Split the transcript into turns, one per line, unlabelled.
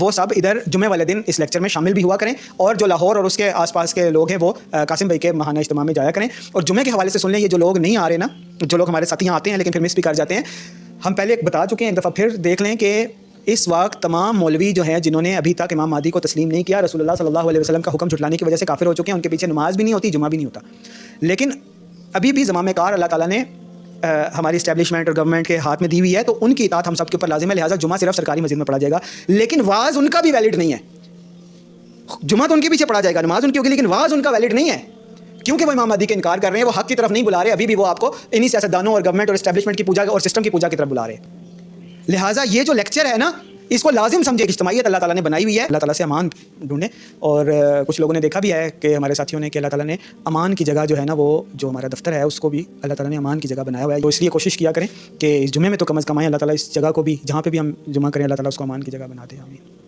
وہ سب ادھر جمعے والے دن اس لیکچر میں شامل بھی ہوا کریں, اور جو لاہور اور اس کے آس پاس کے لوگ ہیں وہ قاسم بھائی کے ماہانہ اجتماع میں جایا کریں. اور جمعے کے حوالے سے سن لیں, یہ جو لوگ نہیں آ رہے نا, جو لوگ ہمارے ساتھ یہاں آتے ہیں لیکن پھر مس بھی کر جاتے ہیں, ہم پہلے بتا چکے ہیں, ایک دفعہ پھر دیکھ لیں کہ اس وقت تمام مولوی جو ہیں جنہوں نے ابھی تک امام مہدی کو تسلیم نہیں کیا, رسول اللہ صلی اللہ علیہ وسلم کا حکم جھٹلانے کی وجہ سے کافر ہو چکے ہیں. ان کے پیچھے نماز بھی نہیں ہوتی, جمعہ بھی نہیں ہوتا, لیکن ابھی بھی زمام کار اللہ تعالیٰ نے ہماری اسٹیبلشمنٹ اور گورنمنٹ کے ہاتھ میں دی ہوئی ہے, تو ان کی اطاعت ہم سب کے اوپر لازم ہے. لہٰذا جمعہ صرف سرکاری مسجد میں پڑھا جائے گا, لیکن واز ان کا بھی ویلڈ نہیں ہے. جمعہ تو ان کے پیچھے پڑھا جائے گا, نماز ان کی ہوگی, لیکن واز ان کا ویلڈ نہیں ہے, کیونکہ وہ امام مہدی کے انکار کر رہے ہیں, وہ حق کی طرف نہیں بلا رہے. ابھی بھی وہ آپ کو انہی سیاستدانوں اور گورنمنٹ اور اسٹیبلشمنٹ کی پوجا اور سسٹم کی پوجا کی طرف بلا رہے ہیں. لہٰذا یہ جو لیکچر ہے نا, اس کو لازم سمجھے, اجتماعیت اللہ تعالیٰ نے بنائی ہوئی ہے. اللہ تعالیٰ سے امان ڈھونڈیں. اور کچھ لوگوں نے دیکھا بھی ہے کہ ہمارے ساتھیوں نے کہ اللہ تعالیٰ نے امان کی جگہ جو ہے نا, وہ جو ہمارا دفتر ہے اس کو بھی اللہ تعالیٰ نے امان کی جگہ بنایا ہوا ہے. تو اس لیے کوشش کیا کریں کہ اس جمعے میں تو کم از کم آئیں, اللہ تعالیٰ اس جگہ کو بھی جہاں پہ بھی ہم جمعہ کریں اللہ تعالیٰ اس کو امان کی جگہ بنا دے. آمین.